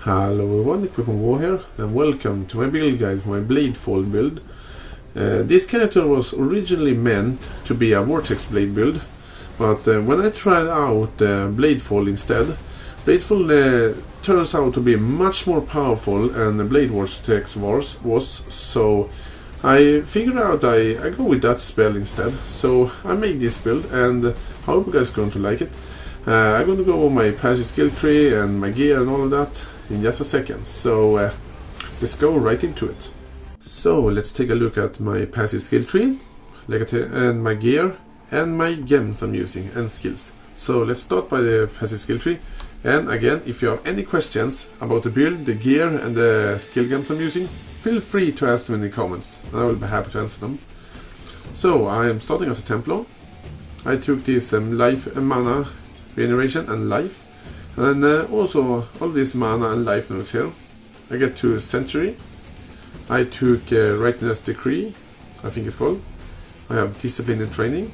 Hello everyone, Equipment War here, and welcome to my build guide for my Bladefall build. This character was originally meant to be a Vortex Blade build, but when I tried out Bladefall instead, Bladefall turns out to be much more powerful than Blade Vortex was, so I figured out I go with that spell instead. So I made this build, and I hope you guys are going to like it. I'm going to go over my passive skill tree and my gear and all of that in just a second, so let's go right into it. So let's take a look at my passive skill tree, and my gear and my gems I'm using and skills. So let's start by the passive skill tree, and again, if you have any questions about the build, the gear and the skill gems I'm using, feel free to ask them in the comments and I will be happy to answer them. So I am starting as a Templar. I took this life and mana regeneration and life, and also all these mana and life nodes here. I get to Century. I took Rightness Decree, I think it's called. I have Discipline and Training,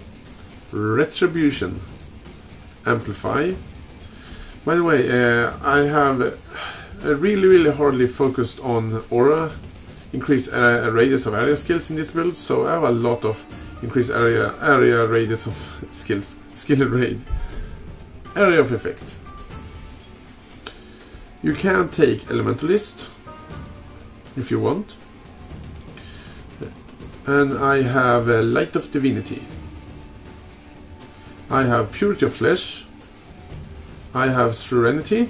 Retribution, Amplify. By the way, I have really hardly focused on aura, increased radius of area skills in this build, so I have a lot of increased area radius of skills, skill raid. Area of effect. You can take Elementalist if you want, and I have Light of Divinity. I have Purity of Flesh. I have Serenity,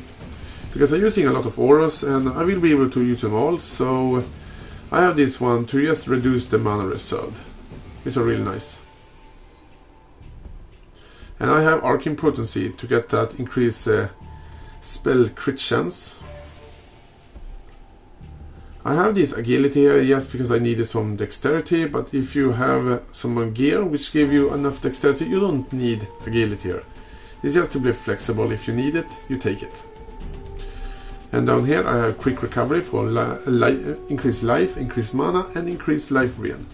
because I'm using a lot of auras and I will be able to use them all, so I have this one to just reduce the mana reserved. It's really nice. And I have Arcane Potency to get that increase spell crit chance. I have this agility here just because I needed some dexterity, but if you have some gear which give you enough dexterity, you don't need agility here. It's just to be flexible. If you need it, you take it. And down here I have quick recovery for increased life, increased mana, and increased life regen.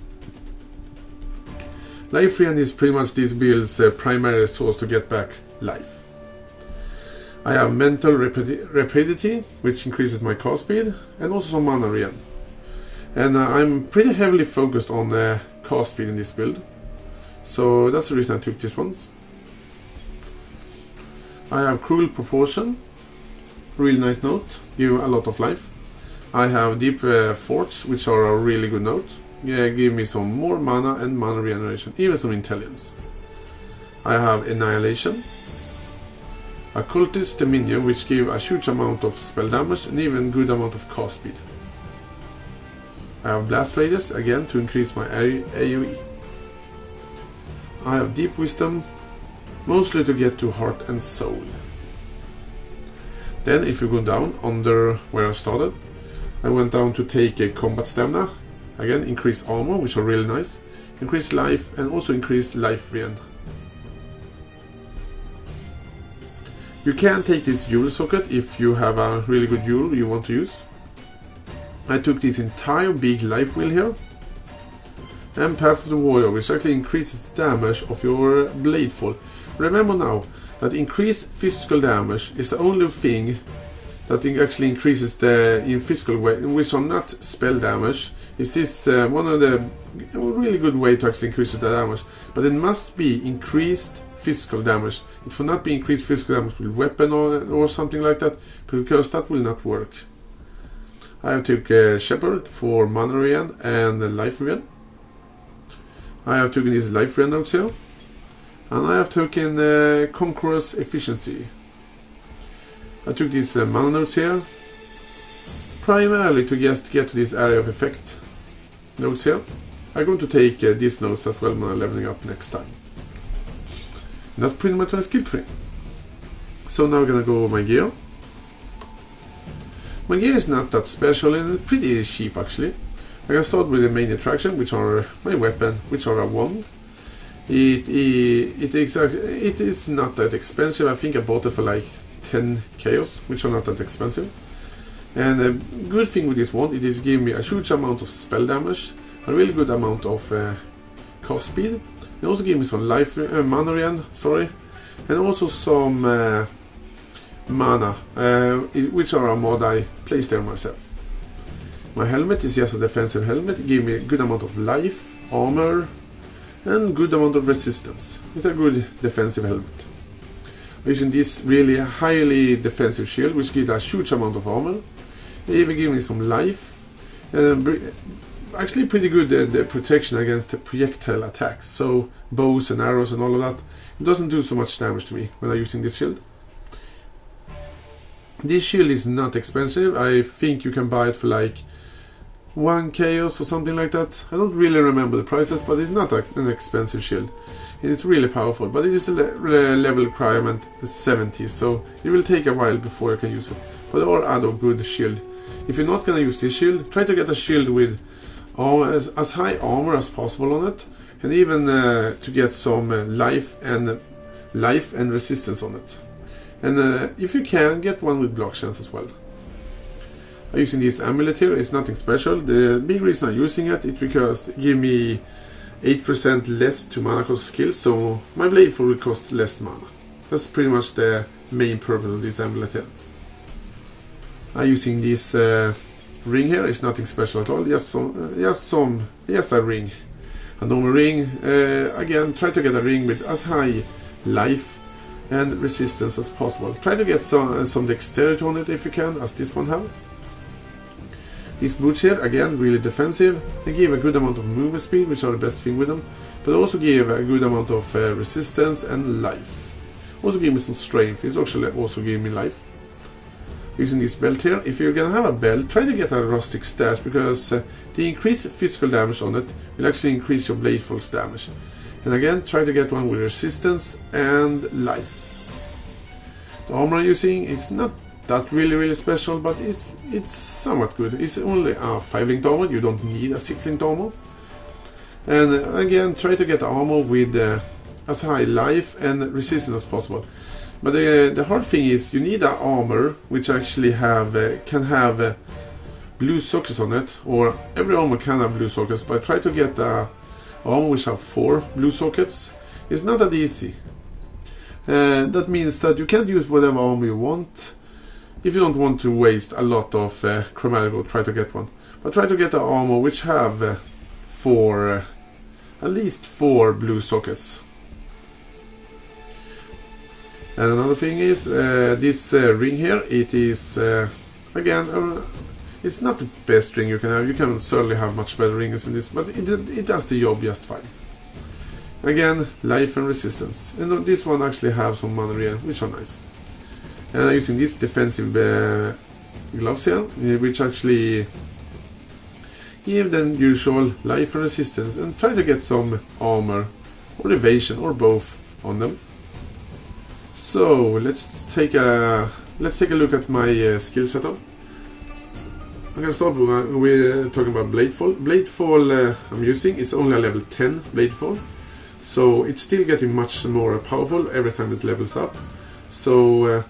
Life regen is pretty much this build's primary source to get back life. I have mental rapidity, which increases my cast speed, and also some mana regen. And I'm pretty heavily focused on cast speed in this build, so that's the reason I took these ones. I have Cruel Proportion, really nice note, give a lot of life. I have Deep Forts, which are a really good note. Give me some more mana and mana regeneration, even some intelligence. I have Annihilation, Occultist Dominion, which give a huge amount of spell damage and even good amount of cast speed. I have Blast Radius, again to increase my AoE. I have Deep Wisdom, mostly to get to Heart and Soul. Then if you go down under where I started, I went down to take a Combat Stamina. Again, increase armor, which are really nice, increase life, and also increase life regen. You can take this jewel socket if you have a really good jewel you want to use. I took this entire big life wheel here, and Path of the Warrior, which actually increases the damage of your Bladefall. Remember now that increased physical damage is the only thing that actually increases the in physical way, which are not spell damage. Is this one of the really good way to actually increase the damage, but it must be increased physical damage. It will not be increased physical damage with weapon or something like that, because that will not work. I have taken Shepherd for mana regen and life regen. I have taken these life regen notes here, and I have taken Conqueror's Efficiency. I took these mana notes here primarily to just get to this area of effect notes here. I'm going to take these notes as well when I'm leveling up next time. And that's pretty much my skill tree. So now I'm gonna go over my gear. My gear is not that special and pretty cheap actually. I can start with the main attraction, which are my weapon, which are a wand. It is not that expensive. I think I bought it for like 10 chaos, which are not that expensive. And a good thing with this wand, it is giving me a huge amount of spell damage, a really good amount of cast speed. It also gave me some life mana regen, and also some mana, which are a mod I placed there myself. My helmet is just a defensive helmet. It gives me a good amount of life, armor, and good amount of resistance. It's a good defensive helmet. I'm using this really highly defensive shield, which gives a huge amount of armor. It even gives me some life. Actually pretty good the protection against the projectile attacks. So bows and arrows and all of that. It doesn't do so much damage to me when I'm using this shield. This shield is not expensive. I think you can buy it for like 1 chaos or something like that. I don't really remember the prices, but it's not an expensive shield. It's really powerful, but it is a level requirement 70, so it will take a while before you can use it. But there are other good shield. If you're not gonna use this shield, try to get a shield with as high armor as possible on it, and even to get some life and resistance on it. And if you can, get one with block chance as well. I'm using this amulet here. It's nothing special. The big reason I'm using it is because it gives me 8% less to mana cost skills, so my Bladefall will cost less mana. That's pretty much the main purpose of this amulet here. I'm using this ring here. It's nothing special at all. Just a ring, a normal ring. Again, try to get a ring with as high life and resistance as possible. Try to get some dexterity on it if you can, as this one have. These boots here, again, really defensive. They give a good amount of movement speed, which are the best thing with them, but also give a good amount of resistance and life. Also give me some strength. It's actually also give me life. Using this belt here, if you're gonna have a belt, try to get a rustic stash, because the increased physical damage on it will actually increase your Bladefall's damage. And again, try to get one with resistance and life. The armor I'm using is not that really special, but it's somewhat good. It's only a 5-linked armor. You don't need a 6-linked armor. And again, try to get armor with as high life and resistance as possible. But the hard thing is you need an armor which actually can have blue sockets on it, or every armor can have blue sockets, but try to get a armor which have 4 blue sockets. It's not that easy. That means that you can't use whatever armor you want. If you don't want to waste a lot of chromatic gold, try to get one. But try to get an armor which have at least 4 blue sockets. And another thing is this ring here. It is again, it's not the best ring you can have. You can certainly have much better rings than this, but it does the job just fine. Again, life and resistance. And this one actually have some mana real, which are nice. And I'm using these defensive gloves here, which actually give them usual life and resistance, and try to get some armor or evasion or both on them. So let's take a look at my skill setup. I'm gonna start with talking about Bladefall. Bladefall I'm using is only a level 10 Bladefall, so it's still getting much more powerful every time it levels up. So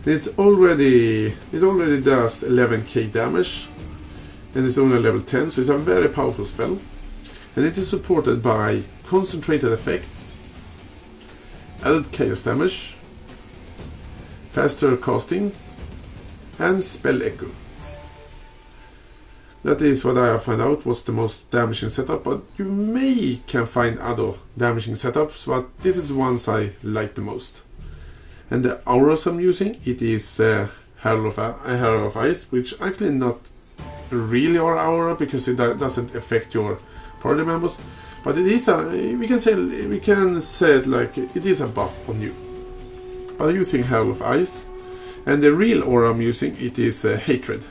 it already does 11k damage, and it's only level 10, so it's a very powerful spell. And it is supported by concentrated effect, added chaos damage, faster casting, and spell echo. That is what I found out was the most damaging setup, but you can find other damaging setups, but this is the ones I like the most. And the auras I'm using, it is Herald of Ice, which actually not really our aura, because it doesn't affect your party members, but it is we can say it like it is a buff on you. But I'm using Herald of Ice, and the real aura I'm using, it is Hatred.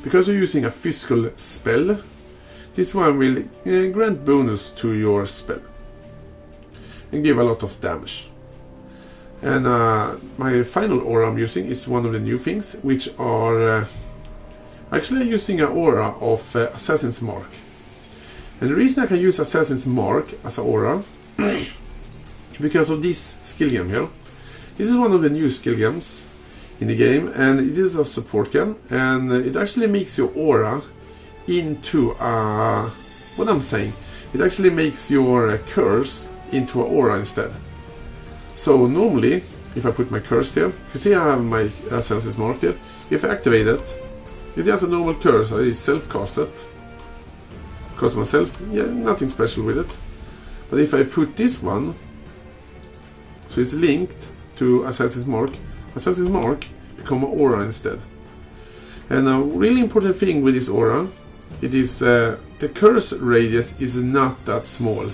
Because you're using a physical spell, this one will grant bonus to your spell and give a lot of damage. And my final aura I'm using is one of the new things, which are actually using an aura of Assassin's Mark. And the reason I can use Assassin's Mark as an aura because of this skill gem here. This is one of the new skill gems in the game, and it is a support gem, and it actually makes your aura into a... what I'm saying, it actually makes your curse into an aura instead. So normally if I put my curse there, you see I have my Assassin's Mark there. If I activate it, it's just a normal curse. I self-cast it. Cast myself, yeah, nothing special with it. But if I put this one, so it's linked to Assassin's Mark become an aura instead. And a really important thing with this aura, it is the curse radius is not that small.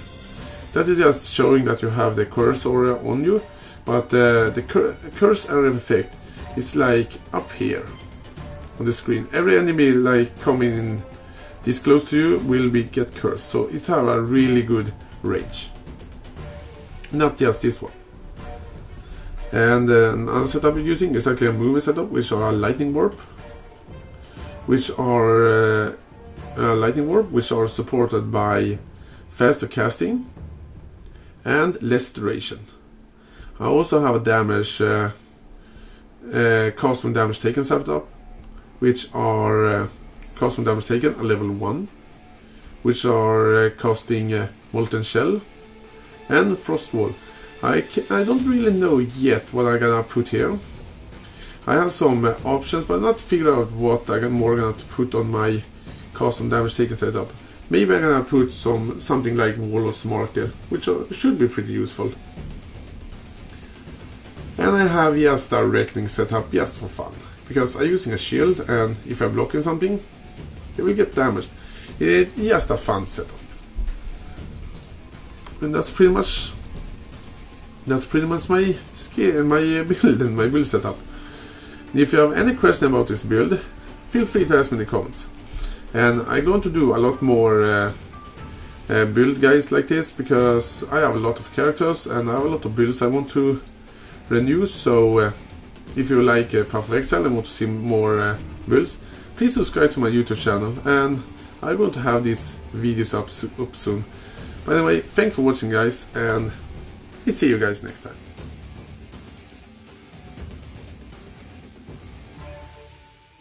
That is just showing that you have the curse aura on you, but the curse area effect is like up here on the screen. Every enemy like coming in this close to you will get cursed, so it have a really good range. Not just this one. And another setup we're using is actually a movie setup, which are a lightning warp, which are supported by faster casting and less duration. I also have a damage cost when damage taken setup, which are cost when damage taken a level 1, which are costing Molten Shell and Frost Wall. I don't really know yet what I'm gonna put here. I have some options, but not figure out what I'm more gonna put on my cost on damage taken setup. Maybe I'm gonna put something like Warlord's Mark there, which should be pretty useful. And I have just a Reckoning setup just for fun, because I'm using a shield, and if I'm blocking something, it will get damaged. It's just a fun setup. And that's pretty much my skill, my build and my build setup. And if you have any question about this build, feel free to ask me in the comments. And I'm going to do a lot more build guides like this, because I have a lot of characters and I have a lot of builds I want to renew. So if you like Path of Exile and want to see more builds, please subscribe to my YouTube channel, and I'm going to have these videos up soon. But anyway, thanks for watching guys, and I'll see you guys next time.